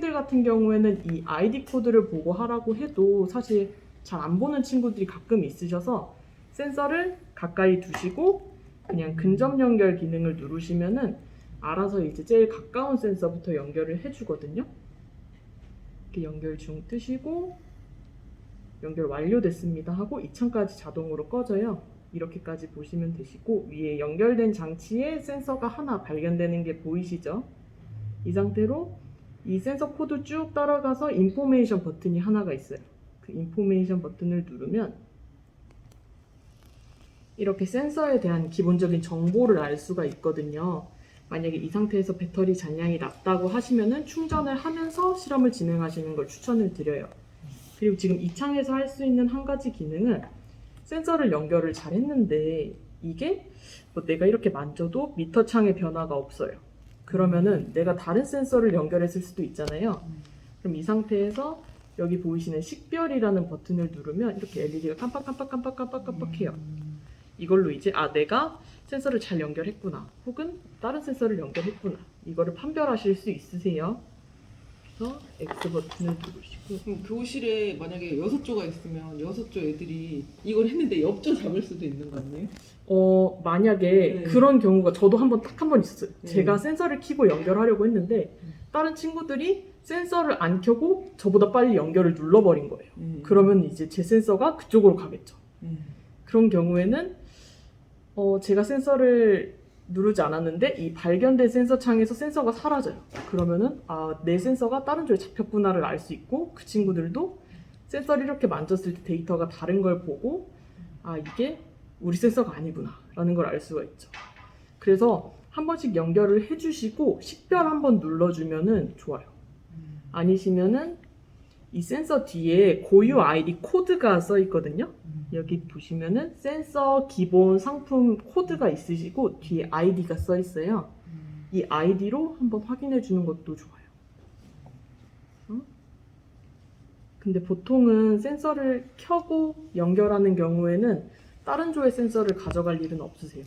선생님들 같은 경우에는 이 아이디 코드를 보고 하라고 해도 사실 잘 안 보는 친구들이 가끔 있으셔서 센서를 가까이 두시고 그냥 근접 연결 기능을 누르시면은 알아서 이제 제일 가까운 센서부터 연결을 해주거든요. 이렇게 연결 중 뜨시고 연결 완료됐습니다 하고 이 창까지 자동으로 꺼져요. 이렇게까지 보시면 되시고 위에 연결된 장치에 센서가 하나 발견되는 게 보이시죠? 이 상태로 이 센서 코드 쭉 따라가서 인포메이션 버튼이 하나가 있어요. 그 인포메이션 버튼을 누르면 이렇게 센서에 대한 기본적인 정보를 알 수가 있거든요. 만약에 이 상태에서 배터리 잔량이 낮다고 하시면은 충전을 하면서 실험을 진행하시는 걸 추천을 드려요. 그리고 지금 이 창에서 할 수 있는 한 가지 기능은 센서를 연결을 잘 했는데 이게 뭐 내가 이렇게 만져도 미터 창의 변화가 없어요. 그러면은 내가 다른 센서를 연결했을 수도 있잖아요. 그럼 이 상태에서 여기 보이시는 식별이라는 버튼을 누르면 이렇게 LED가 깜빡깜빡깜빡깜빡깜빡해요. 이걸로 이제 내가 센서를 잘 연결했구나 혹은 다른 센서를 연결했구나 이거를 판별하실 수 있으세요. 그래서 X 버튼을 누르시고 그럼 교실에 만약에 6조가 있으면 6조 애들이 이걸 했는데 옆조 잡을 수도 있는 거 아니에요? 만약에 네. 그런 경우가 저도 한 번 있었어요. 네. 제가 센서를 켜고 연결하려고 했는데 다른 친구들이 센서를 안 켜고 저보다 빨리 연결을 눌러버린 거예요. 그러면 이제 제 센서가 그쪽으로 가겠죠. 그런 경우에는 제가 센서를 누르지 않았는데 이 발견된 센서 창에서 센서가 사라져요. 그러면은 내 센서가 다른 쪽에 잡혔구나를 알 수 있고 그 친구들도 센서를 이렇게 만졌을 때 데이터가 다른 걸 보고 이게 우리 센서가 아니구나 라는 걸 알 수가 있죠. 그래서 한 번씩 연결을 해주시고 식별 한번 눌러주면은 좋아요. 아니시면은 이 센서 뒤에 고유 아이디 코드가 써 있거든요. 여기 보시면은 센서 기본 상품 코드가 있으시고 뒤에 아이디가 써 있어요. 이 아이디로 한번 확인해 주는 것도 좋아요. 근데 보통은 센서를 켜고 연결하는 경우에는 다른 조의 센서를 가져갈 일은 없으세요.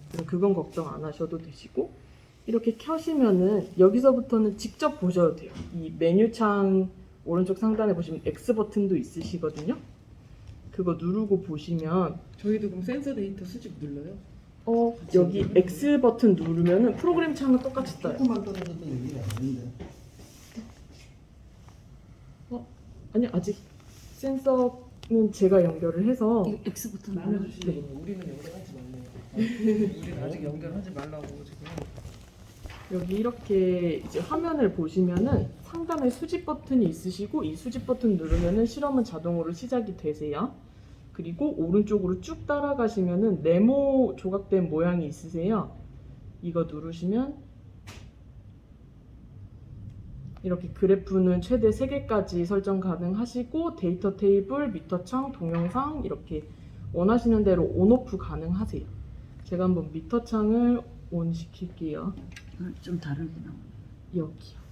그래서 그건 걱정 안 하셔도 되시고 이렇게 켜시면은 여기서부터는 직접 보셔도 돼요. 이 메뉴창 오른쪽 상단에 보시면 X 버튼도 있으시거든요. 그거 누르고 보시면 저희도 그럼 센서 데이터 수집 눌러요? 여기 X 버튼 누르면은 프로그램 창은 똑같이 떠요. 조금만 떨어져도 여기가 안 되는데. 아니 아직 센서는 제가 연결을 해서 X 버튼 나눠주시는 우리는 연결하지 말래요. 우리는 아직 연결하지 말라고 지금. 여기 이렇게 이제 화면을 보시면은 상단에 수집 버튼이 있으시고 이 수집 버튼 누르면은 실험은 자동으로 시작이 되세요. 그리고 오른쪽으로 쭉 따라가시면은 네모 조각된 모양이 있으세요. 이거 누르시면 이렇게 그래프는 최대 3개까지 설정 가능하시고 데이터 테이블, 미터창, 동영상 이렇게 원하시는 대로 온오프 가능하세요. 제가 한번 미터창을 온 시킬게요. 좀 다르게 나오네. 여기요.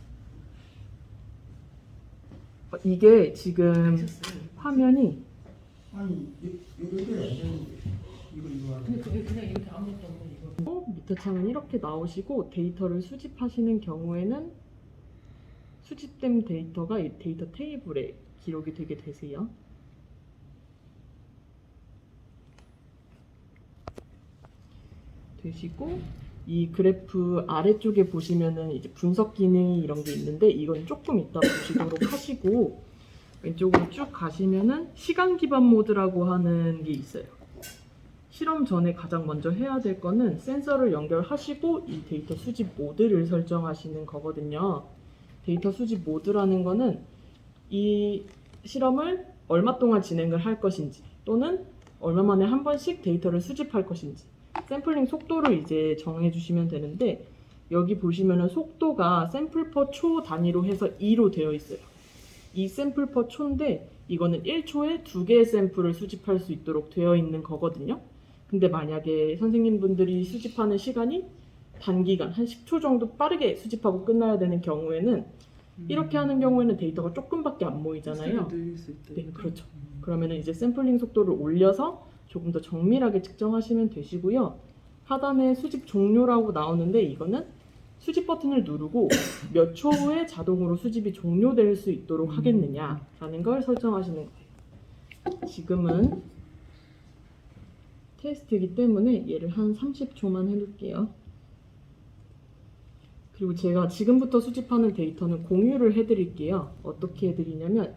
이게 지금 화면이 아니 이거 안 되는데 이거 하는 거. 그냥 이렇게 아무것도 없는 이거. 미터창은 이렇게 나오시고 데이터를 수집하시는 경우에는 수집된 데이터가 이 데이터 테이블에 기록이 되게 되세요. 되시고 이 그래프 아래쪽에 보시면은 이제 분석 기능이 이런 게 있는데 이건 조금 이따 보시도록 하시고 왼쪽으로 쭉 가시면은 시간 기반 모드라고 하는 게 있어요. 실험 전에 가장 먼저 해야 될 거는 센서를 연결하시고 이 데이터 수집 모드를 설정하시는 거거든요. 데이터 수집 모드라는 거는 이 실험을 얼마 동안 진행을 할 것인지 또는 얼마 만에 한 번씩 데이터를 수집할 것인지 샘플링 속도를 이제 정해주시면 되는데 여기 보시면은 속도가 샘플 퍼 초 단위로 해서 2로 되어 있어요. 이 샘플 퍼 초인데 이거는 1초에 2개의 샘플을 수집할 수 있도록 되어 있는 거거든요. 근데 만약에 선생님분들이 수집하는 시간이 단기간 한 10초 정도 빠르게 수집하고 끝나야 되는 경우에는 이렇게 하는 경우에는 데이터가 조금밖에 안 모이잖아요. 늘릴 수 있대. 네, 그렇죠. 그러면은 이제 샘플링 속도를 올려서 조금 더 정밀하게 측정하시면 되시고요. 하단에 수집 종료라고 나오는데 이거는 수집 버튼을 누르고 몇 초 후에 자동으로 수집이 종료될 수 있도록 하겠느냐라는 걸 설정하시는 거예요. 지금은 테스트이기 때문에 얘를 한 30초만 해둘게요. 그리고 제가 지금부터 수집하는 데이터는 공유를 해드릴게요. 어떻게 해드리냐면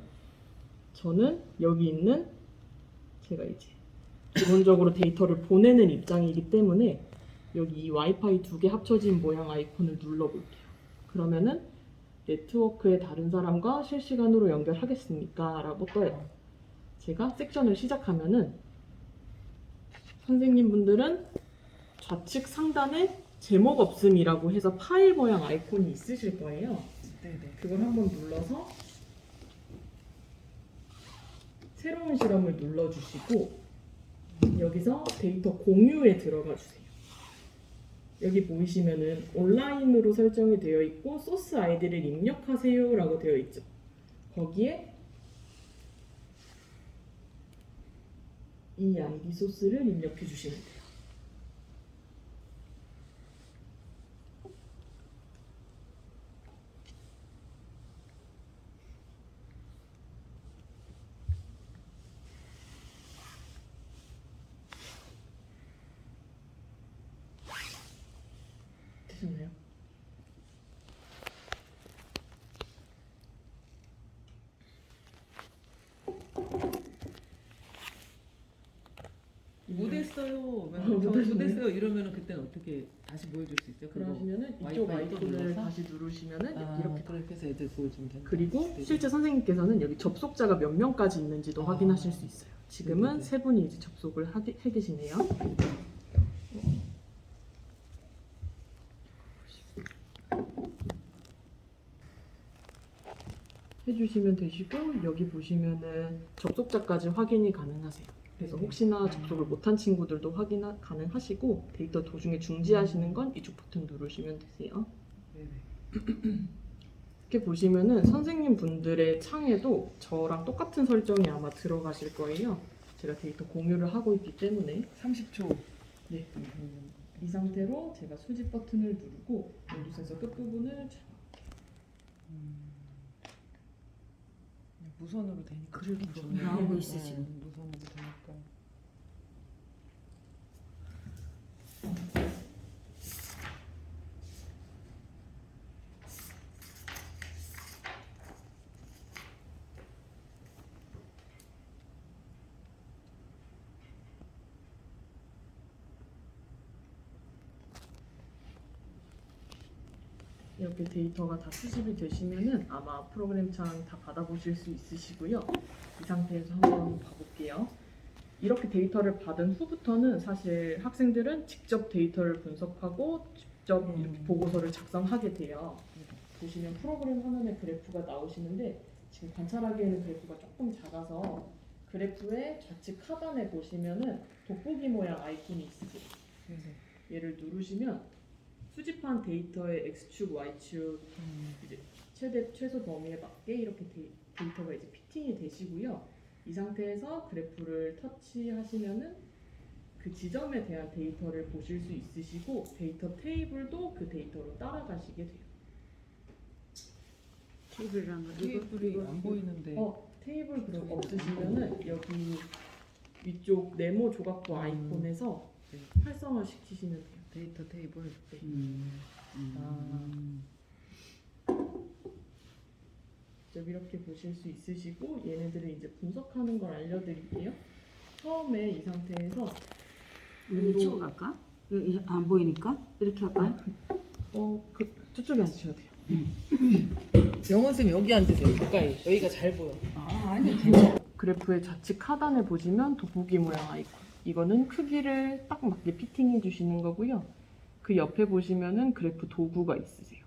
저는 여기 있는 제가 이제 기본적으로 데이터를 보내는 입장이기 때문에 여기 이 와이파이 2개 합쳐진 모양 아이콘을 눌러볼게요. 그러면은 네트워크에 다른 사람과 실시간으로 연결하겠습니까? 라고 떠요. 제가 섹션을 시작하면은 선생님분들은 좌측 상단에 제목 없음이라고 해서 파일 모양 아이콘이 있으실 거예요. 네네. 그걸 한번 눌러서 새로운 실험을 눌러주시고 여기서 데이터 공유에 들어가 주세요. 여기 보이시면은 온라인으로 설정이 되어 있고 소스 아이디를 입력하세요 라고 되어 있죠. 거기에 이 아이디 소스를 입력해 주시면 돼요. 되셨나요? 못했어요. 저 못하셨네. 못했어요. 이러면은 그때는 어떻게 다시 보여줄 수 있어요? 그거 그러시면은 이쪽 와이파이 또 아이콘을 눌러서? 다시 누르시면은 아, 이렇게 그렇게 해서 애들 보여주면 된다. 그리고 네네. 실제 선생님께서는 여기 접속자가 몇 명까지 있는지도 아. 확인하실 수 있어요. 지금은 네네네. 세 분이 이제 접속을 해 계시네요. 해주시면 되시고 여기 보시면은 접속자까지 확인이 가능하세요. 그래서 혹시나 접속을 못한 친구들도 확인 가능하시고 데이터 도중에 중지하시는 건 이쪽 버튼 누르시면 되세요. 네네. 이렇게 보시면은 선생님 분들의 창에도 저랑 똑같은 설정이 아마 들어가실 거예요. 제가 데이터 공유를 하고 있기 때문에 30초. 네. 이 상태로 제가 수집 버튼을 누르고 모두 센서 끝부분을 잡아. 무선으로 되니까 그러게 좋긴 좋네요. 좋네요. 나오고 있어, 지금. 무선으로 되니까. 이렇게 데이터가 다 수집이 되시면은 아마 프로그램 창 다 받아보실 수 있으시고요. 이 상태에서 한번 봐볼게요. 이렇게 데이터를 받은 후부터는 사실 학생들은 직접 데이터를 분석하고 직접 이렇게 보고서를 작성하게 돼요. 보시면 프로그램 화면에 그래프가 나오시는데 지금 관찰하기에는 그래프가 조금 작아서 그래프의 좌측 하단에 보시면은 돋보기 모양 아이콘이 있으세요. 네네. 얘를 누르시면 수집한 데이터의 X축, Y축 이제 최소 범위에 맞게 이렇게 데이터가 이제 피팅이 되시고요. 이 상태에서 그래프를 터치하시면은 그 지점에 대한 데이터를 보실 수 있으시고 데이터 테이블도 그 데이터로 따라가시게 돼요. TV랑 테이블이 안 보이는데. 테이블 그럼 없으시면은 여기 위쪽 네모 조각부 아이콘에서 네. 활성화 시키시면 돼요. 데이터 테이블. 직접 이렇게 보실 수 있으시고 얘네들을 이제 분석하는 걸 알려드릴게요. 처음에 이 상태에서 이쪽으로 갈까? 여기 안 보이니까 이렇게 할까요? 저쪽에 앉으셔도 돼요. 영원 쌤 여기 앉으세요. 가까이. 여기가 잘 보여. 아니 괜찮아. 그래프의 좌측 하단에 보시면 돋보기 모양 아이콘. 이거는 크기를 딱 맞게 피팅해 주시는 거고요. 그 옆에 보시면은 그래프 도구가 있으세요.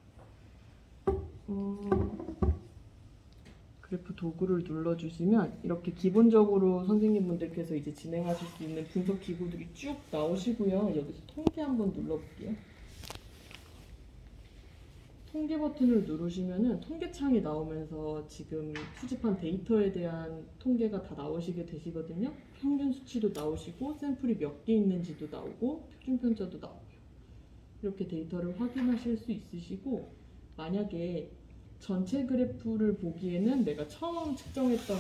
그래프 도구를 눌러주시면 이렇게 기본적으로 선생님분들께서 이제 진행하실 수 있는 분석 기구들이 쭉 나오시고요. 여기서 통계 한번 눌러볼게요. 통계 버튼을 누르시면은 통계창이 나오면서 지금 수집한 데이터에 대한 통계가 다 나오시게 되시거든요. 평균 수치도 나오시고 샘플이 몇 개 있는지도 나오고 표준 편차도 나오고요. 이렇게 데이터를 확인하실 수 있으시고, 만약에 전체 그래프를 보기에는 내가 처음 측정했던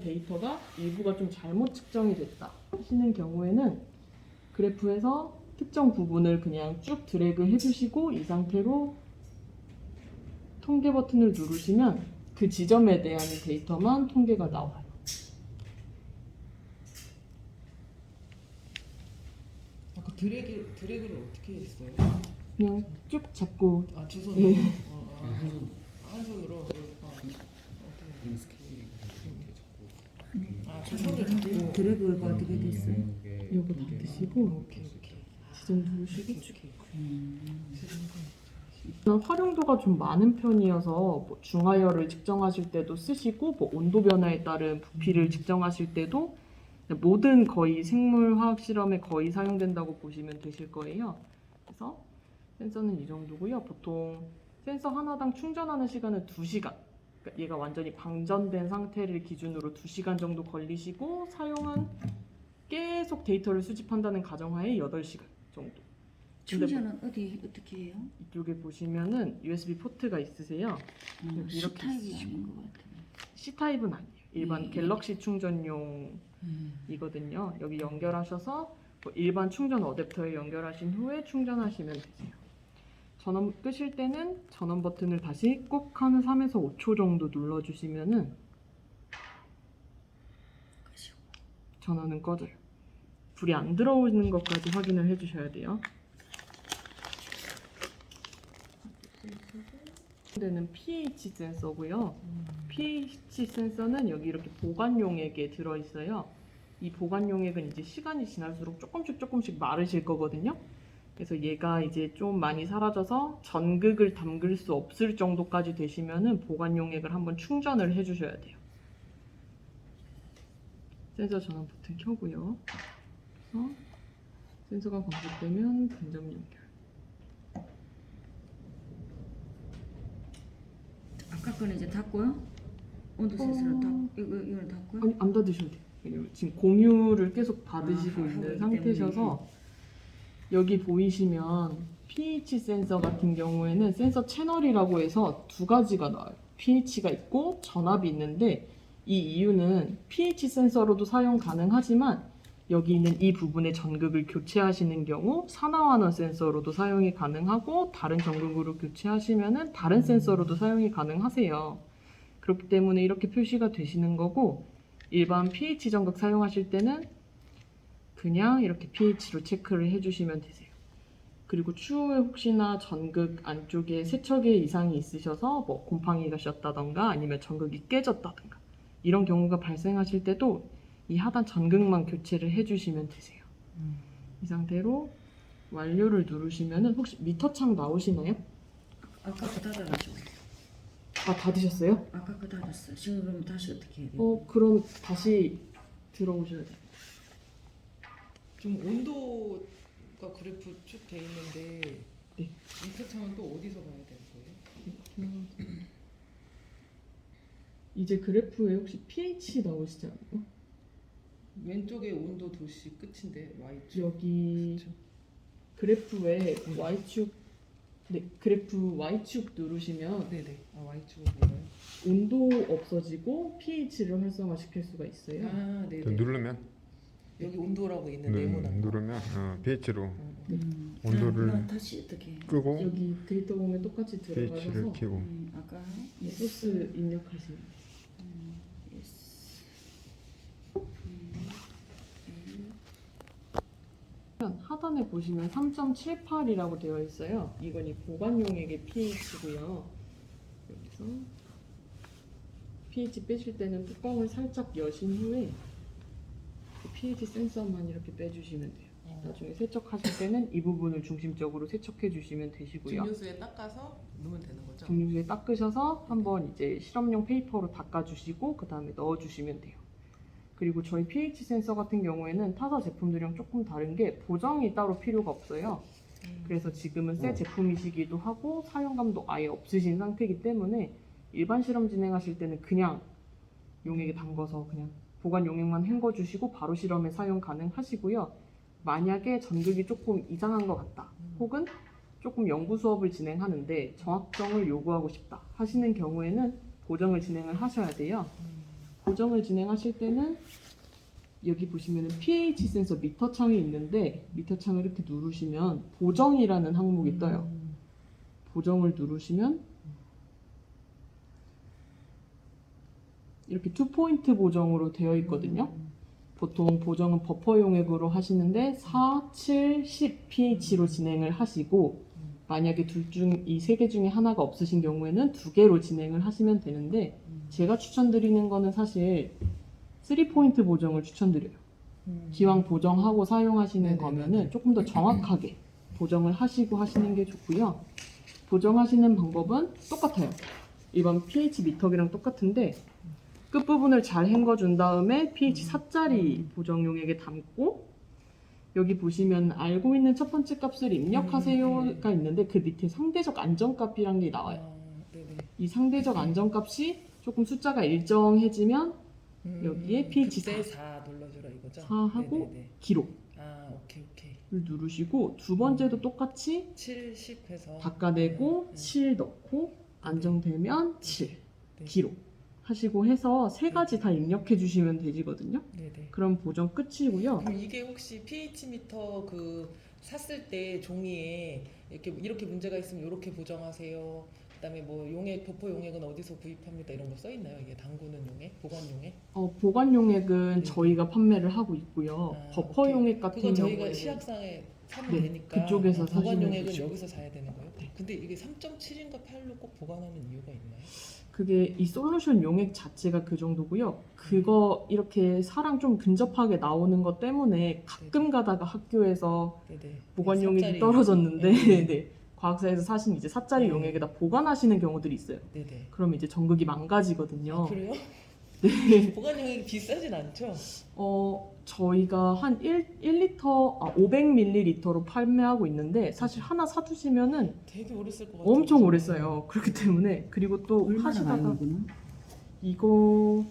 데이터가 일부가 좀 잘못 측정이 됐다 하시는 경우에는 그래프에서 특정 부분을 그냥 쭉 드래그 해주시고 이 상태로 통계 버튼을 누르시면 그 지점에 대한 데이터만 통계가 나와요. 아까 드래그를 어떻게 했어요? 그냥 쭉 잡고 아, 두 손으로? 네. 한 손으로? 아, 두 손으로 잡고. 드래그가 어떻게 됐어요? 요거 다 드시고 오케이. 지점 누르시고 활용도가 좀 많은 편이어서 뭐 중하열을 측정하실 때도 쓰시고 뭐 온도 변화에 따른 부피를 측정하실 때도 모든 거의 생물 화학 실험에 거의 사용된다고 보시면 되실 거예요. 그래서 센서는 이 정도고요. 보통 센서 하나당 충전하는 시간은 2시간. 그러니까 얘가 완전히 방전된 상태를 기준으로 2시간 정도 걸리시고 사용은 계속 데이터를 수집한다는 가정하에 8시간 정도. 충전은 어떻게 해요? 이쪽에 보시면은 USB 포트가 있으세요. 이렇게 C타입이 쓰시고. 아닌 것 같아요. C타입은 아니에요. 일반 예. 갤럭시 충전용이거든요. 여기 연결하셔서 뭐 일반 충전 어댑터에 연결하신 후에 충전하시면 되세요. 전원 끄실 때는 전원 버튼을 다시 꼭 한 3에서 5초 정도 눌러주시면은 전원은 꺼져요. 불이 안 들어오는 것까지 확인을 해주셔야 돼요. 되는 pH 센서고요. pH 센서는 여기 이렇게 보관용액에 들어있어요. 이 보관용액은 이제 시간이 지날수록 조금씩 마르실 거거든요. 그래서 얘가 이제 좀 많이 사라져서 전극을 담글 수 없을 정도까지 되시면은 보관용액을 한번 충전을 해주셔야 돼요. 센서 전원 버튼 켜고요. 그래서 센서가 건조되면 단점 연결. 아까 거는 이제 닫고요? 온도 센서를 이걸 닫고요? 아니 안 닫으셔도 돼요. 왜냐면 지금 공유를 계속 받으시고 하고 있는 있기 상태셔서 여기 보이시면 pH 센서 같은 경우에는 센서 채널이라고 해서 2가지가 나와요. pH가 있고 전압이 있는데 이 이유는 pH 센서로도 사용 가능하지만 여기 있는 이 부분의 전극을 교체하시는 경우 산화환원 센서로도 사용이 가능하고 다른 전극으로 교체하시면은 다른 센서로도 사용이 가능하세요. 그렇기 때문에 이렇게 표시가 되시는 거고 일반 pH 전극 사용하실 때는 그냥 이렇게 pH로 체크를 해주시면 되세요. 그리고 추후에 혹시나 전극 안쪽에 세척에 이상이 있으셔서 뭐 곰팡이가 셨다던가 아니면 전극이 깨졌다던가 이런 경우가 발생하실 때도 이 하단 전극만 교체를 해주시면 되세요. 이 상태로 완료를 누르시면은 혹시 미터창 나오시나요? 아까 그 닫아가지고. 아 닫으셨어요? 아까 그 닫았어. 지금 그러면 다시 어떻게 해야 돼요? 그럼 다시 들어오셔야 돼요. 지금 온도가 그래프 쭉 돼 있는데 네. 미터창은 또 어디서 봐야 되는 거예요? 이제 그래프에 혹시 pH 나오시지 않아요? 왼쪽에 온도 도시 끝인데 Y축. 여기 그쵸? 그래프에 Y축, 네, 그래프 Y축 누르시면 네네. 아, Y축으로 보여요? 온도 없어지고 pH를 활성화시킬 수가 있어요. 아, 또 네네. 누르면 여기 온도라고 있는 네모난 거. 누르면 pH로 음. 온도를 다시 어떻게 해요? 끄고 여기 데이터 보면 똑같이 pH를 들어가셔서 켜고 아까 소스 입력하시면 돼요. 하단에 보시면 3.78이라고 되어 있어요. 이건 이 보관용액의 pH고요. 여기서 pH 빼실 때는 뚜껑을 살짝 여신 후에 그 pH 센서만 이렇게 빼주시면 돼요. 나중에 세척하실 때는 이 부분을 중심적으로 세척해 주시면 되시고요. 증류수에 닦아서 넣으면 되는 거죠? 증류수에 닦으셔서 한번 이제 실험용 페이퍼로 닦아주시고 그 다음에 넣어주시면 돼요. 그리고 저희 pH 센서 같은 경우에는 타사 제품들이랑 조금 다른 게 보정이 따로 필요가 없어요. 그래서 지금은 새 제품이시기도 하고 사용감도 아예 없으신 상태이기 때문에 일반 실험 진행하실 때는 그냥 용액에 담궈서 그냥 보관 용액만 헹궈주시고 바로 실험에 사용 가능하시고요. 만약에 전극이 조금 이상한 것 같다. 혹은 조금 연구 수업을 진행하는데 정확성을 요구하고 싶다 하시는 경우에는 보정을 진행을 하셔야 돼요. 보정을 진행하실 때는 여기 보시면 pH 센서 미터 창이 있는데 미터 창을 이렇게 누르시면 보정이라는 항목이 떠요. 보정을 누르시면 이렇게 2포인트 보정으로 되어 있거든요. 보통 보정은 버퍼 용액으로 하시는데 4, 7, 10 pH로 진행을 하시고 만약에 이 세 개 중에 하나가 없으신 경우에는 2개로 진행을 하시면 되는데 제가 추천드리는 거는 사실 3포인트 보정을 추천드려요. 기왕 보정하고 사용하시는 네네네네. 거면은 조금 더 정확하게 보정을 하시고 하시는 게 좋고요. 보정하시는 방법은 똑같아요. 일반 pH 미터기랑 똑같은데 끝부분을 잘 헹궈준 다음에 pH 4짜리 보정 용액에 담고 여기 보시면 알고 있는 첫 번째 값을 입력하세요가 있는데 그 밑에 상대적 안정값이란 게 나와요. 네네. 이 상대적 안정값이 조금 숫자가 일정해지면 여기에 pH 그때 4. 4 눌러주라 이거죠? 4하고 네네네. 기록을 아 오케이. 누르시고 두 번째도 똑같이 7, 10 해서 닦아내고 7 넣고 안정되면 7 네. 기록 하시고 해서 세 가지 다 입력해 주시면 되지거든요. 네네. 그럼 보정 끝이고요. 그럼 이게 혹시 pH 미터 그 샀을 때 종이에 이렇게 문제가 있으면 이렇게 보정하세요. 그다음에 뭐 용액 버퍼 용액은 어디서 구입합니다 이런 거 써 있나요? 이게 담그는 용액, 보관 용액? 보관 용액은 네. 저희가 판매를 하고 있고요. 아, 버퍼 오케이. 용액 같은 그건 저희가 경우에는 시약상에 사면 네, 되니까 그쪽에서 보관 사시면 용액은 되죠. 여기서 사야 되는 거예요? 네. 근데 이게 3.7인가 8로 꼭 보관하는 이유가 있나요? 그게 이 솔루션 용액 자체가 그 정도고요. 그거 이렇게 사랑 좀 근접하게 나오는 것 때문에 가끔 가다가 학교에서 네네. 보관 네, 용액이 4짜리. 떨어졌는데 네. 네, 과학사에서 사신 이제 4짜리 용액에다 보관하시는 경우들이 있어요. 네네. 그럼 이제 전극이 망가지거든요. 아, 그래요? 네. 보관 용액이 비싸진 않죠? 저희가 한 500ml로 판매하고 있는데 사실 하나 사두시면은 되게 오래 쓸 것 같아요. 엄청 오래 써요. 그렇기 때문에 그리고 또 얼마나 하시다가 많이 구나? 이거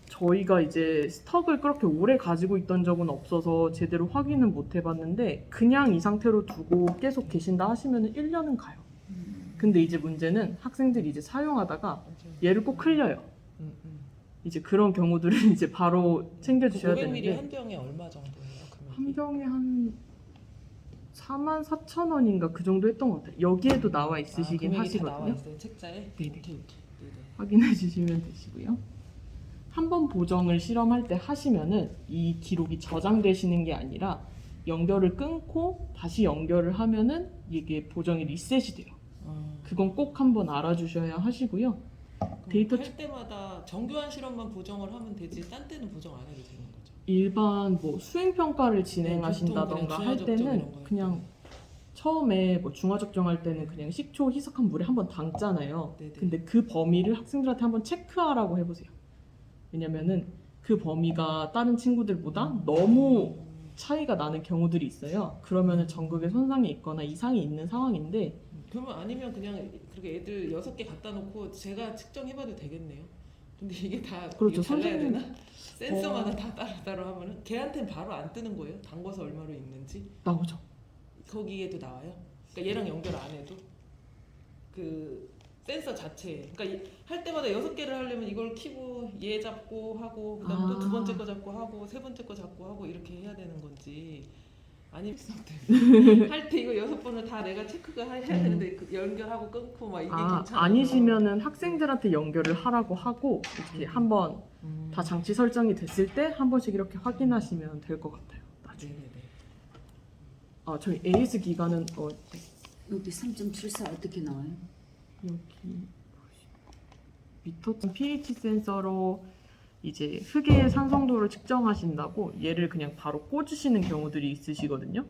저희가 이제 스톡을 그렇게 오래 가지고 있던 적은 없어서 제대로 확인은 못 해봤는데 그냥 이 상태로 두고 계속 계신다 하시면 1년은 가요. 근데 이제 문제는 학생들이 이제 사용하다가 맞아요. 얘를 꼭 흘려요. 이제 그런 경우들은 이제 바로 챙겨주셔야 500ml 되는데 한 병에 얼마 정도예요? 금액이? 한 병에 한 44,000원인가 그 정도 했던 것 같아요. 여기에도 나와 있으시긴 금액이 다 나와 하시거든요. 있어요, 책자에? 네네. 오케이. 네네. 확인해 주시면 되시고요. 한 번 보정을 실험할 때 하시면은 이 기록이 저장되시는 게 아니라 연결을 끊고 다시 연결을 하면은 이게 보정이 리셋이 돼요. 그건 꼭 한번 알아주셔야 하시고요. 데이터 할 때마다 정교한 실험만 보정을 하면 되지 딴 때는 보정 안 해도 되는 거죠? 일반 뭐 수행 평가를 보통 진행하신다던가 그냥 할 중화적정 이런 때는 거 그냥 처음에 뭐 중화적정할 때는 그냥 식초 희석한 물에 한번 담잖아요. 네네. 근데 그 범위를 학생들한테 한번 체크하라고 해보세요. 왜냐면은 그 범위가 다른 친구들보다 너무 차이가 나는 경우들이 있어요. 그러면은 전극에 손상이 있거나 이상이 있는 상황인데 그러면 아니면 그냥 그렇게 애들 6개 갖다 놓고 제가 측정해봐도 되겠네요. 근데 이게 다 그렇죠. 이게 달라야 선생님- 되나? 센서마다 다 따로 하면은 걔한테는 바로 안 뜨는 거예요? 담궈서 얼마로 있는지 나오죠. 거기에도 나와요? 그러니까 얘랑 연결 안 해도 그 센서 자체에 그러니까 할 때마다 6개를 하려면 이걸 키고 얘 잡고 하고 그다음 또 두 번째 거 잡고 하고 세 번째 거 잡고 하고 이렇게 해야 되는 건지 아니면 할 때 이거 6번을 다 내가 체크가 해야 되는데 그 연결하고 끊고 막 이게 괜찮아서 아니시면은 학생들한테 연결을 하라고 하고 이렇게 한번 다 장치 설정이 됐을 때 한 번씩 이렇게 확인하시면 될 것 같아요. 나중에. 네네네. 저희 AS 기간은 여기 3.74 어떻게 나와요? 여기 미터 pH 센서로 이제 흙의 산성도를 측정하신다고 얘를 그냥 바로 꽂으시는 경우들이 있으시거든요.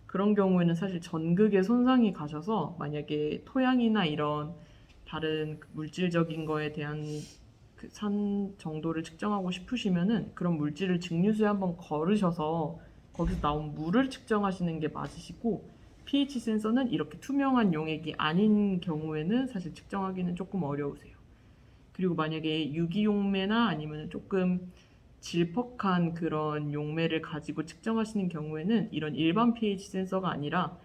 그런 경우에는 사실 전극에 손상이 가셔서 만약에 토양이나 이런 다른 물질적인 거에 대한 그 산 정도를 측정하고 싶으시면은 그런 물질을 증류수에 한번 걸으셔서 거기서 나온 물을 측정하시는 게 맞으시고 pH 센서는 이렇게 투명한 용액이 아닌 경우에는 사실 측정하기는 조금 어려우세요. 그리고 만약에 유기용매나 아니면 조금 질퍽한 그런 용매를 가지고 측정하시는 경우에는 이런 일반 pH 센서가 아니라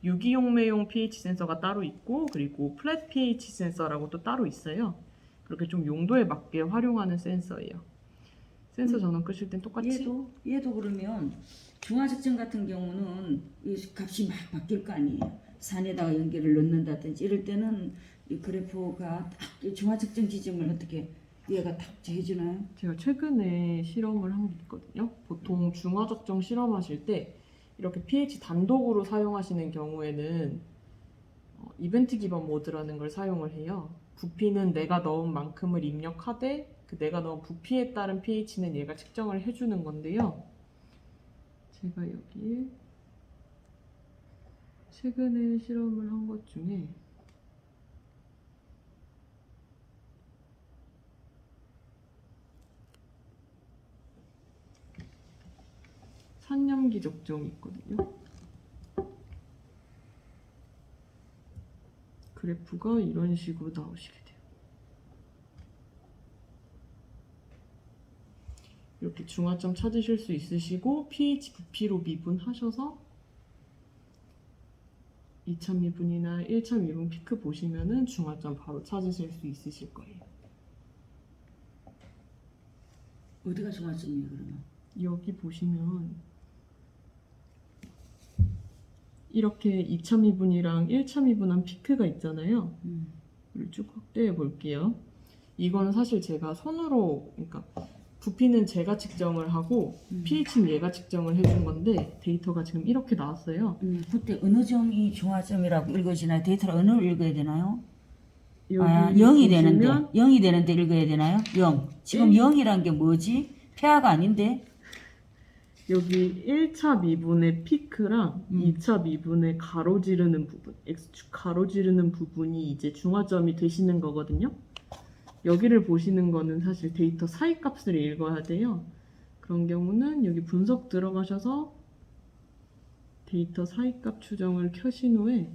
유기용매용 pH 센서가 따로 있고 그리고 플랫 pH 센서라고 또 따로 있어요. 그렇게 좀 용도에 맞게 활용하는 센서예요. 센서 전원 끄실 땐 똑같이 얘도 그러면 중화 측정 같은 경우는 이 값이 막 바뀔 거 아니에요. 산에다가 연계를 넣는다든지 이럴 때는 이 그래프가 딱 중화 측정 지점을 어떻게 얘가 딱 해주나요? 제가 최근에 실험을 한 게 있거든요. 보통 중화 적정 실험하실 때 이렇게 pH 단독으로 사용하시는 경우에는 이벤트 기반 모드라는 걸 사용을 해요. 부피는 내가 넣은 만큼을 입력하되 그 내가 넣은 부피에 따른 pH는 얘가 측정을 해주는 건데요. 제가 여기 최근에 실험을 한 것 중에 산염기 적정이 있거든요. 그래프가 이런 식으로 나오시게 돼요. 이렇게 중화점 찾으실 수 있으시고 pH 부피로 미분하셔서 2차 미분이나 1차 미분 피크 보시면은 중화점 바로 찾으실 수 있으실 거예요. 어디가 중화점이에요 그러면? 여기 보시면 이렇게 2차 미분이랑 1차 미분한 피크가 있잖아요. 이걸 쭉 확대해 볼게요. 이건 사실 제가 손으로, 그러니까 부피는 제가 측정을 하고 pH는 얘가 측정을 해준 건데 데이터가 지금 이렇게 나왔어요. 그때 어느 점이 중화점이라고 읽어지나요? 데이터를 어느 읽어야 되나요? 여기 0이 보시면 되는데 0이 되는데 읽어야 되나요? 0. 지금 0이란 게 뭐지? 폐하가 아닌데? 여기 1차 미분의 피크랑 2차 미분의 가로지르는 부분, X축 가로지르는 부분이 이제 중화점이 되시는 거거든요. 여기를 보시는 거는 사실 데이터 사이 값을 읽어야 돼요. 그런 경우는 여기 분석 들어가셔서 데이터 사이 값 추정을 켜신 후에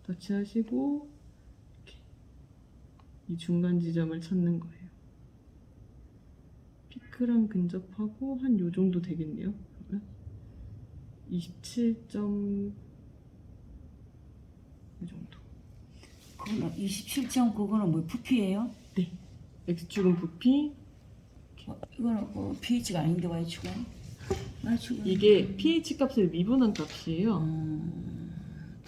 터치하시고 이렇게 이 중간 지점을 찾는 거예요. 피크랑 근접하고 한 요 정도 되겠네요. 그러면 27점 이 정도. 그거는 27.9는 뭐 부피예요? 네. X축은 부피, 이거는 pH가 아닌데 Y축은? Y축은 이게 pH 값을 미분한 값이에요.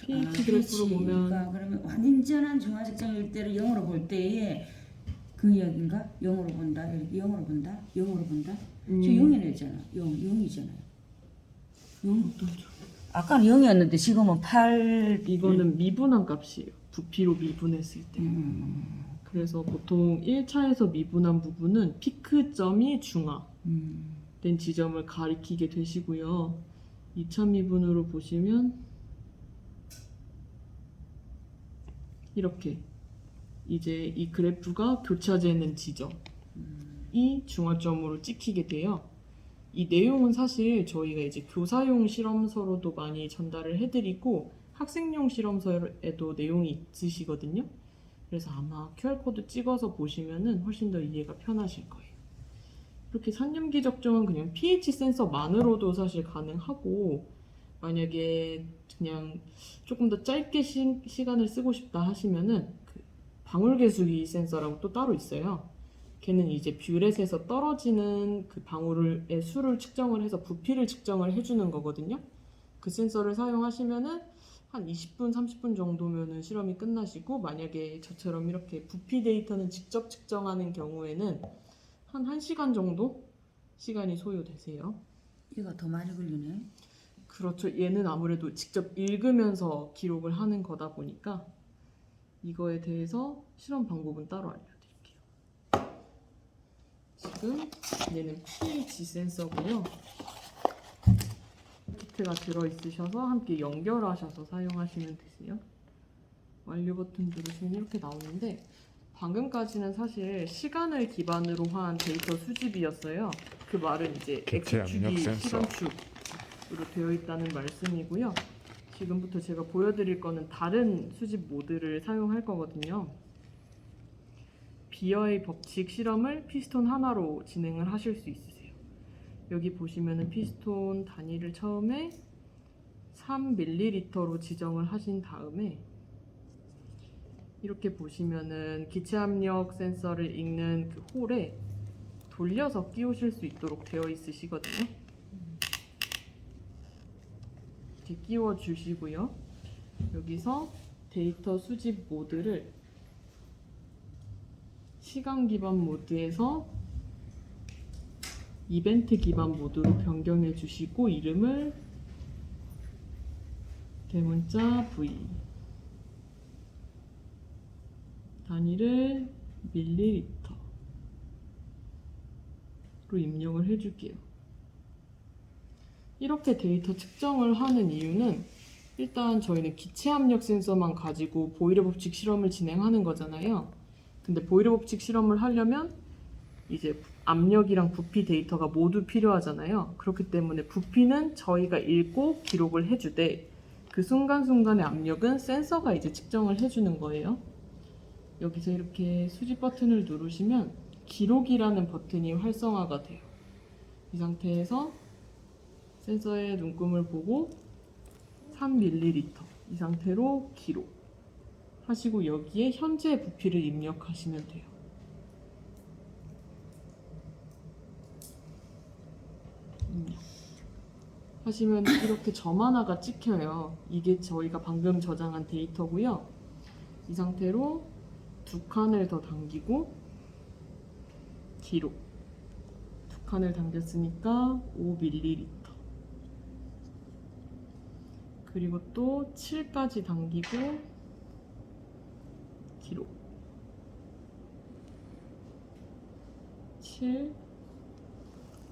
pH 그래프로 보면 그러니까 그러면 완전한 중화 측정일 때를 0으로 볼 때에 그 이야기인가? 0으로 본다. 이렇게 0으로 본다. 0으로 본다. 저 0이 냈잖아. 0이잖아요. 0. 아까는 0이었는데 지금은 8. 이거는 미분한 값이에요. 부피로 미분했을 때. 그래서 보통 1차에서 미분한 부분은 피크점이 중화된 지점을 가리키게 되시고요. 2차 미분으로 보시면 이렇게 이제 이 그래프가 교차되는 지점이 중화점으로 찍히게 돼요. 이 내용은 사실 저희가 이제 교사용 실험서로도 많이 전달을 해드리고 학생용 실험서에도 내용이 있으시거든요. 그래서 아마 QR코드 찍어서 보시면은 훨씬 더 이해가 편하실 거예요. 이렇게 산염기 적정은 그냥 pH 센서만으로도 사실 가능하고 만약에 그냥 조금 더 짧게 시간을 쓰고 싶다 하시면은 그 방울계수기 센서라고 또 따로 있어요. 걔는 이제 뷰렛에서 떨어지는 그 방울의 수를 측정을 해서 부피를 측정을 해주는 거거든요. 그 센서를 사용하시면은 한 20분, 30분 정도면은 실험이 끝나시고 만약에 저처럼 이렇게 부피 데이터는 직접 측정하는 경우에는 한 1시간 정도 시간이 소요되세요. 얘가 더 많이 걸리네. 그렇죠. 얘는 아무래도 직접 읽으면서 기록을 하는 거다 보니까 이거에 대해서 실험 방법은 따로 알려드릴게요. 지금 얘는 pH 센서고요. 키트가 들어있으셔서 함께 연결하셔서 사용하시면 되세요. 완료 버튼 누르시면 이렇게 나오는데 방금까지는 사실 시간을 기반으로 한 데이터 수집이었어요. 그 말은 이제 기체 X축이 압력 센서. 시간축으로 되어 있다는 말씀이고요. 지금부터 제가 보여드릴 거는 다른 수집 모드를 사용할 거거든요. 비어의 법칙 실험을 피스톤 하나로 진행을 하실 수 있으세요. 여기 보시면은 피스톤 단위를 처음에 3ml로 지정을 하신 다음에 이렇게 보시면은 기체 압력 센서를 읽는 그 홀에 돌려서 끼우실 수 있도록 되어 있으시거든요. 이렇게 끼워 주시고요. 여기서 데이터 수집 모드를 시간 기반 모드에서 이벤트 기반 모드로 변경해 주시고 이름을 대문자 V 단위를 밀리리터로 입력을 해줄게요. 이렇게 데이터 측정을 하는 이유는 일단 저희는 기체 압력 센서만 가지고 보이러 법칙 실험을 진행하는 거잖아요. 근데 보이러 법칙 실험을 하려면 이제 압력이랑 부피 데이터가 모두 필요하잖아요. 그렇기 때문에 부피는 저희가 읽고 기록을 해주되 그 순간순간의 압력은 센서가 이제 측정을 해주는 거예요. 여기서 이렇게 수집 버튼을 누르시면 기록이라는 버튼이 활성화가 돼요. 이 상태에서 센서의 눈금을 보고 3ml 이 상태로 기록 하시고 여기에 현재 부피를 입력하시면 돼요. 하시면 이렇게 점 하나가 찍혀요. 이게 저희가 방금 저장한 데이터고요. 이 상태로 2칸을 더 당기고 기록 2칸을 당겼으니까 5ml 그리고 또 7까지 당기고 기록 7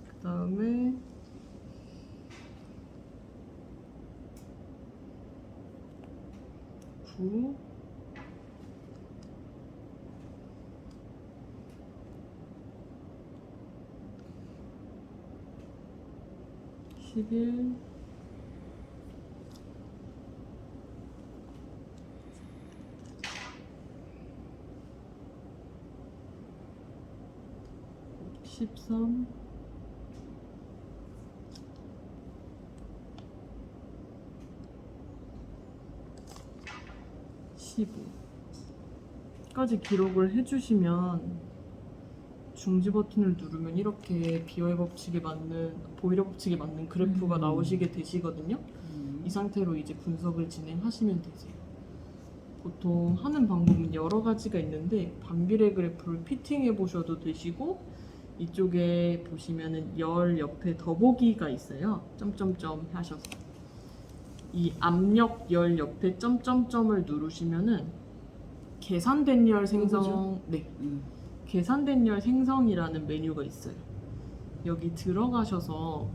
그 다음에 9 11 13 15까지 기록을 해주시면 중지 버튼을 누르면 이렇게 비어의 법칙에 맞는 보이러 법칙에 맞는 그래프가 나오시게 되시거든요. 이 상태로 이제 분석을 진행하시면 되세요. 보통 하는 방법은 여러 가지가 있는데 반비례 그래프를 피팅해 보셔도 되시고 이쪽에 보시면은 열 옆에 더보기가 있어요. 점점점 하셔서 이 압력 열 옆에 점점점을 누르시면은 계산된 열 생성 계산된 열 생성이라는 메뉴가 있어요. 여기 들어가셔서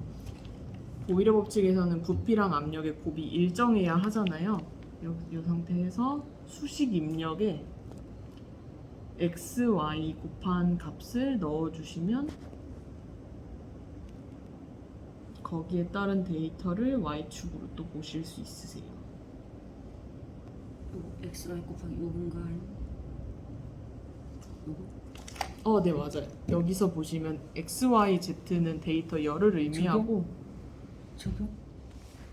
보이러 법칙에서는 부피랑 압력의 곱이 일정해야 하잖아요. 이 상태에서 수식 입력에 x, y 곱한 값을 넣어주시면 거기에 따른 데이터를 y축으로 또 보실 수 있으세요. xy 곱하기 요건가? 요거? 네 맞아요. 여기서 보시면 x, y, z는 데이터 열을 의미하고 적용?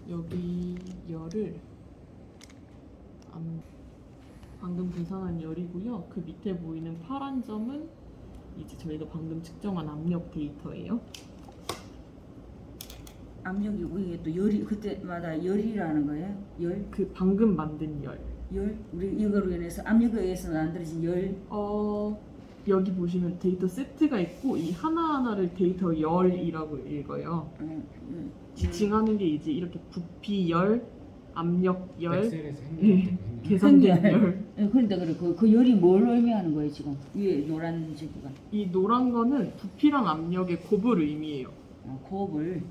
여기 열을 방금 계산한 열이고요. 그 밑에 보이는 파란 점은 이제 저희가 방금 측정한 압력 데이터예요. 압력이 이게 또 열이 그때마다 열이라는 거예요? 열? 그 방금 만든 열. 열? 우리 이거로 인해서 압력에 의해서 만들어진 열? 여기 보시면 데이터 세트가 있고 이 하나하나를 데이터 열이라고 읽어요. 지칭하는 게 이제 이렇게 부피 열, 압력 열, 엑셀에서 계산된 열. 그런데 그래 그 열이 뭘 의미하는 거예요 지금? 위에 노란 지구가? 이 노란 거는 부피랑 압력의 곱을 의미해요. 곱을?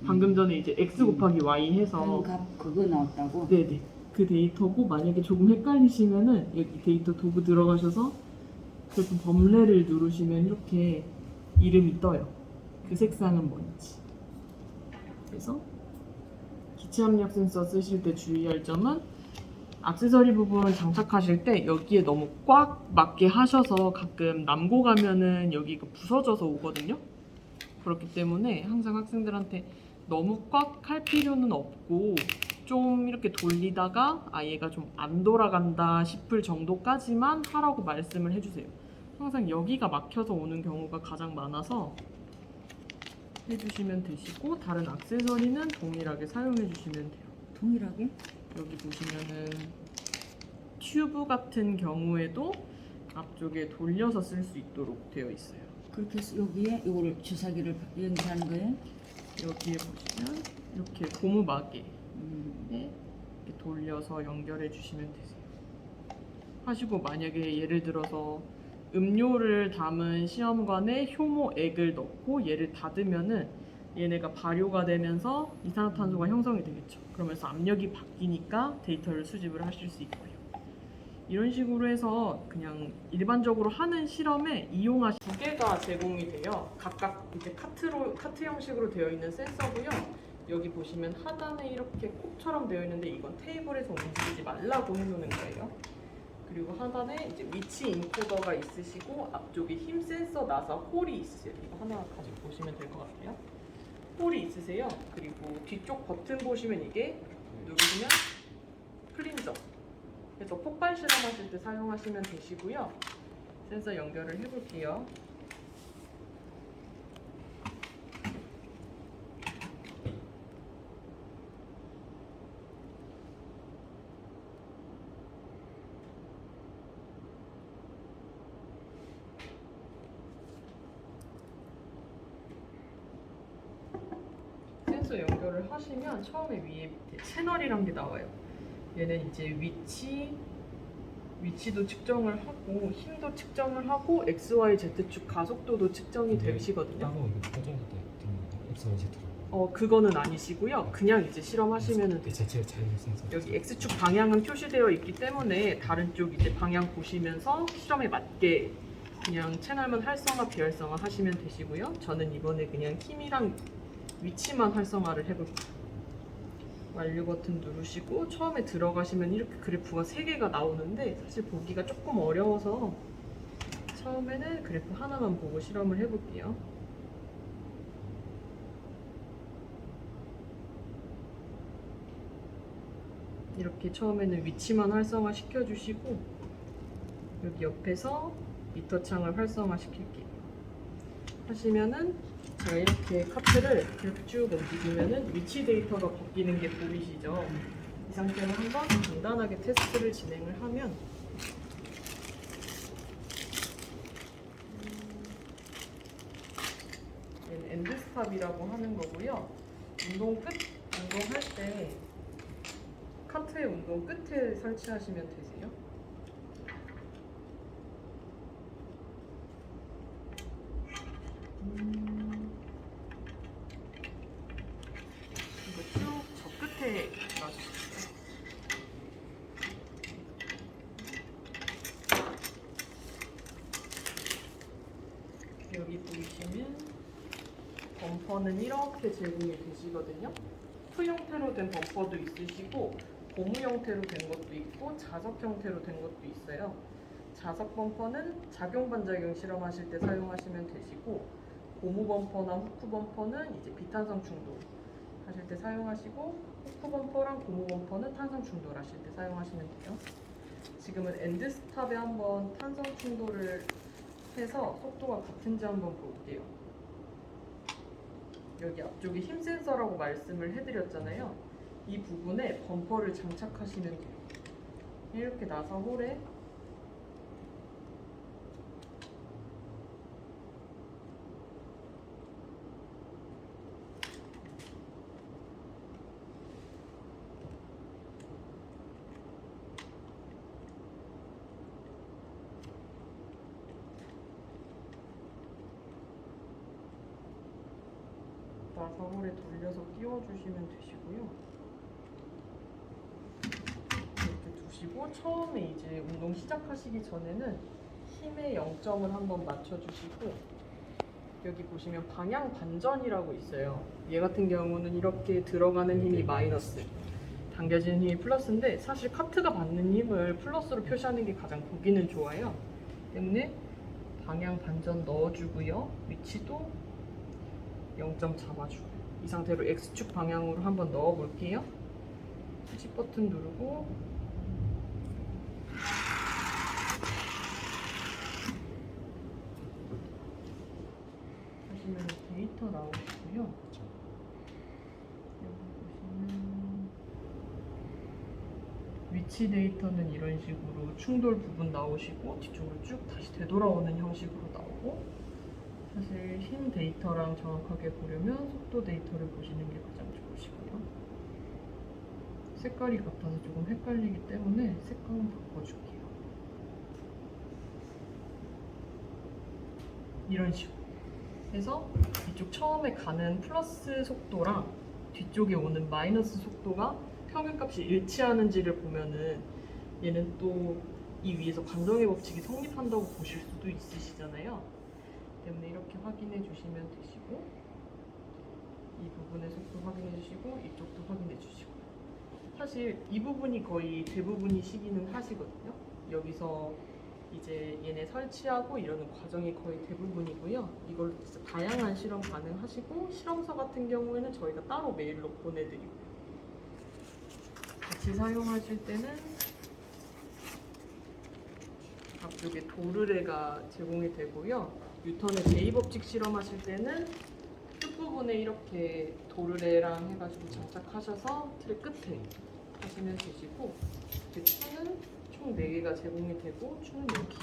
방금 전에 이제 x 곱하기 y 해서 값 그거 나왔다고? 네네 그 데이터고 만약에 조금 헷갈리시면은 여기 데이터 도구 들어가셔서 그래서 범례를 누르시면 이렇게 이름이 떠요. 그 색상은 뭔지. 그래서 기체 압력 센서 쓰실 때 주의할 점은 액세서리 부분 장착하실 때 여기에 너무 꽉 맞게 하셔서 가끔 남고 가면은 여기가 부서져서 오거든요. 그렇기 때문에 항상 학생들한테 너무 꽉 할 필요는 없고 좀 이렇게 돌리다가 얘가 좀 안 돌아간다 싶을 정도까지만 하라고 말씀을 해주세요. 항상 여기가 막혀서 오는 경우가 가장 많아서 해주시면 되시고 다른 액세서리는 동일하게 사용해 주시면 돼요. 동일하게? 여기 보시면은 튜브 같은 경우에도 앞쪽에 돌려서 쓸 수 있도록 되어 있어요. 그렇게 해서 여기에 이거를 주사기를 연결하는 거예요? 여기에 보시면 이렇게 고무막에 음. 이렇게 돌려서 연결해 주시면 되세요. 하시고 만약에 예를 들어서 음료를 담은 시험관에 효모액을 넣고 얘를 닫으면은 얘네가 발효가 되면서 이산화탄소가 형성이 되겠죠. 그러면서 압력이 바뀌니까 데이터를 수집을 하실 수 있고요. 이런 식으로 해서 그냥 일반적으로 하는 실험에 이용하시 두 개가 제공이 돼요. 각각 이제 카트 형식으로 되어 있는 센서고요. 여기 보시면 하단에 이렇게 콕처럼 되어 있는데 이건 테이블에서 움직이지 말라고 해놓는 거예요. 그리고 하단에 이제 위치 인코더가 있으시고 앞쪽에 힘 센서 나사 홀이 있으세요. 이거 하나 가지고 보시면 될 것 같아요. 홀이 있으세요. 그리고 뒤쪽 버튼 보시면 이게 누르시면 클린저. 그래서 폭발 실험하실 때 사용하시면 되시고요. 센서 연결을 해볼게요. 센서 연결을 하시면 처음에 위에 밑에 채널이란 게 나와요. 얘는 이제 위치도 측정을 하고 힘도 측정을 하고 XYZ축 가속도도 측정이 되시거든요. 따로 이거 포장할 때 들어오는 거 XYZ로. 그거는 아니시고요. 그냥 이제 실험하시면은 그 자체 자율 센서. 여기 X축 방향은 표시되어 있기 때문에 다른 쪽 이제 방향 보시면서 실험에 맞게 그냥 채널만 활성화, 비활성화 하시면 되시고요. 저는 이번에 그냥 힘이랑 위치만 활성화를 해볼게요. 완료 버튼 누르시고 처음에 들어가시면 이렇게 그래프가 3개가 나오는데 사실 보기가 조금 어려워서 처음에는 그래프 하나만 보고 실험을 해볼게요. 이렇게 처음에는 위치만 활성화 시켜주시고 여기 옆에서 미터 창을 활성화 시킬게요. 하시면은 제가 이렇게 카트를 이렇게 쭉 움직이면은 위치 데이터가 바뀌는 게 보이시죠? 이 상태로 한번 간단하게 테스트를 진행을 하면 얘는 엔드스탑이라고 하는 거고요. 운동할 때 카트의 운동 끝에 설치하시면 되세요. 이거 쭉 저 끝에 놔주세요. 여기 보시면 범퍼는 이렇게 제공이 되시거든요. F 형태로 된 범퍼도 있으시고 고무 형태로 된 것도 있고 자석 형태로 된 것도 있어요. 자석 범퍼는 작용 반작용 실험하실 때 사용하시면 되시고 고무 범퍼나 후크 범퍼는 이제 비탄성 충돌 하실 때 사용하시고 후크 범퍼랑 고무 범퍼는 탄성 충돌 하실 때 사용하시면 돼요. 지금은 엔드스탑에 한번 탄성 충돌을 해서 속도가 같은지 한번 볼게요. 여기 앞쪽에 힘 센서라고 말씀을 해드렸잖아요. 이 부분에 범퍼를 장착하시면 돼요. 이렇게 나사 홀에 나사홀에 돌려서 끼워주시면 되시고요. 이렇게 두시고 처음에 이제 운동 시작하시기 전에는 힘의 0점을 한번 맞춰주시고 여기 보시면 방향 반전이라고 있어요. 얘 같은 경우는 이렇게 들어가는 힘이 마이너스, 당겨지는 힘이 플러스인데 사실 카트가 받는 힘을 플러스로 표시하는 게 가장 보기는 좋아요. 때문에 방향 반전 넣어주고요. 위치도 0점 잡아주고요. 이 상태로 X축 방향으로 한번 넣어볼게요. 스위치 버튼 누르고 보시면 데이터 나오시고요. 여기 보시면 위치 데이터는 이런 식으로 충돌 부분 나오시고 뒤쪽으로 쭉 다시 되돌아오는 형식으로 나오고, 사실 힘 데이터랑 정확하게 보려면 속도 데이터를 보시는 게 가장 좋으시고요. 색깔이 같아서 조금 헷갈리기 때문에 색감은 바꿔줄게요. 이런 식으로 해서 이쪽 처음에 가는 플러스 속도랑 뒤쪽에 오는 마이너스 속도가 평균값이 일치하는지를 보면은 얘는 또 이 위에서 관성의 법칙이 성립한다고 보실 수도 있으시잖아요. 때문에 이렇게 확인해 주시면 되시고, 이 부분의 속도 확인해 주시고 이쪽도 확인해 주시고, 사실 이 부분이 거의 대부분이 시기는 하시거든요. 여기서 이제 얘네 설치하고 이러는 과정이 거의 대부분이고요. 이걸로 진짜 다양한 실험 가능하시고, 실험서 같은 경우에는 저희가 따로 메일로 보내드리고요. 같이 사용하실 때는 앞쪽에 도르래가 제공이 되고요. 뉴턴의 제2법칙 실험하실 때는 끝부분에 이렇게 도르래랑 해가지고 장착하셔서 틀 끝에 하시면 되시고, 이렇게 추는 총 4개가 제공이 되고, 추는 여기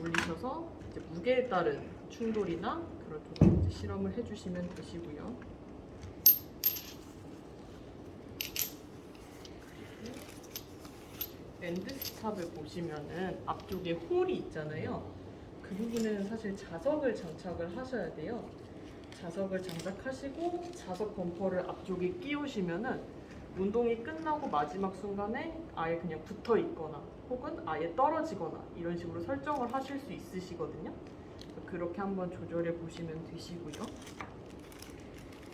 올리셔서 이제 무게에 따른 충돌이나 그런 쪽으로 이제 실험을 해주시면 되시고요. 엔드 스탑을 보시면은 앞쪽에 홀이 있잖아요. 그 부분에는 사실 자석을 장착을 하셔야 돼요. 자석을 장착하시고 자석 범퍼를 앞쪽에 끼우시면은 운동이 끝나고 마지막 순간에 아예 그냥 붙어 있거나 혹은 아예 떨어지거나 이런 식으로 설정을 하실 수 있으시거든요. 그렇게 한번 조절해 보시면 되시고요.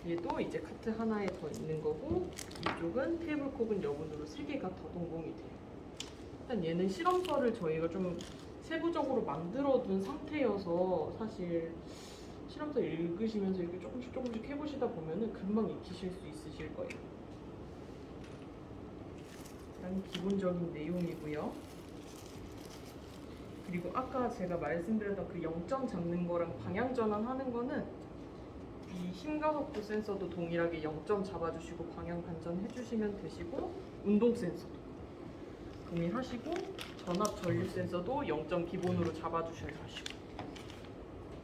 얘도 이제 카트 하나에 더 있는 거고, 이쪽은 테이블콕은 여분으로 3개가 더 동봉이 돼요. 일단 얘는 실험서를 저희가 좀 세부적으로 만들어둔 상태여서 사실 실험서 읽으시면서 이렇게 조금씩 해보시다 보면은 금방 익히실 수 있으실 거예요. 일단 기본적인 내용이고요. 그리고 아까 제가 말씀드렸던 그 0점 잡는 거랑 방향 전환하는 거는 이 힘과 속도 센서도 동일하게 0점 잡아주시고 방향 반전 해주시면 되시고, 운동 센서도 동일하시고, 전압 전류 센서도 0점 기본으로 잡아주셔야 하시고,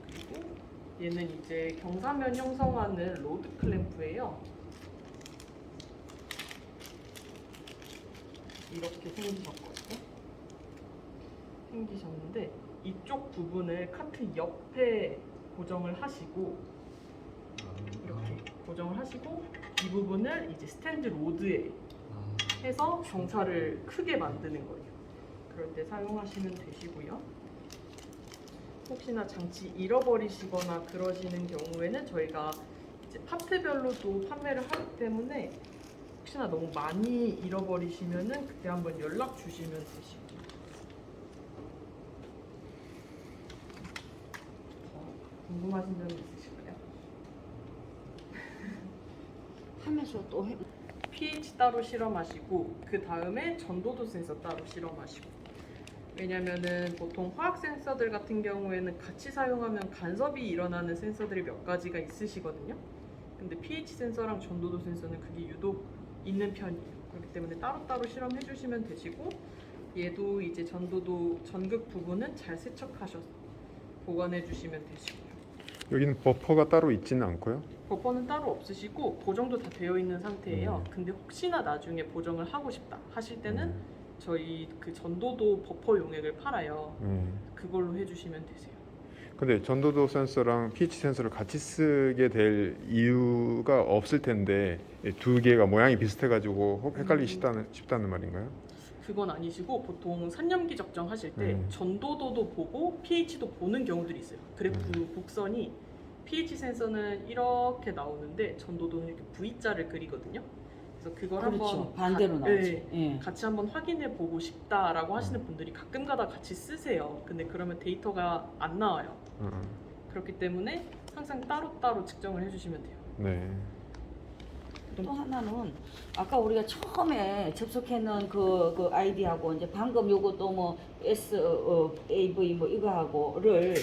그리고 얘는 이제 경사면 형성하는 로드 클램프예요. 이렇게 생기셨는데 이쪽 부분을 카트 옆에 고정을 하시고, 이렇게 고정을 하시고, 이 부분을 이제 스탠드 로드에 해서 경사를 크게 만드는 거예요. 그럴 때 사용하시면 되시고요. 혹시나 장치 잃어버리시거나 그러시는 경우에는 저희가 이제 파트별로도 판매를 하기 때문에 혹시나 너무 많이 잃어버리시면은 그때 한번 연락 주시면 되시고. 궁금하신 점 있으실까요? 하면서 또 해. pH 따로 실험하시고, 그 다음에 전도도 센서 따로 실험하시고. 왜냐면은 보통 화학 센서들 같은 경우에는 같이 사용하면 간섭이 일어나는 센서들이 몇 가지가 있으시거든요. 근데 pH 센서랑 전도도 센서는 그게 유독 있는 편이에요. 그렇기 때문에 따로따로 실험해 주시면 되시고, 얘도 이제 전도도 전극 부분은 잘 세척하셔서 보관해 주시면 되시고요. 여기는 버퍼가 따로 있지는 않고요. 버퍼는 따로 없으시고 고정도 다 되어 있는 상태예요. 근데 혹시나 나중에 보정을 하고 싶다 하실 때는 저희 그 전도도 버퍼 용액을 팔아요. 그걸로 해주시면 되세요. 근데 전도도 센서랑 pH 센서를 같이 쓰게 될 이유가 없을 텐데, 두 개가 모양이 비슷해가지고 싶다는 말인가요? 그건 아니시고, 보통 산염기 적정하실 때 전도도도 보고 pH도 보는 경우들이 있어요. 그래프 곡선이 pH 센서는 이렇게 나오는데 전도도는 이렇게 V자를 그리거든요. 그래서 그걸 그렇죠. 한번 반대로 나오죠. 네, 예. 같이 한번 확인해 보고 싶다라고 하시는 분들이 가끔가다 같이 쓰세요. 근데 그러면 데이터가 안 나와요. 그렇기 때문에 항상 따로따로 측정을 해주시면 돼요. 네. 또 하나는 아까 우리가 처음에 접속해놓은 그 아이디하고 이제 방금 요것도 뭐 AV 뭐 이거하고를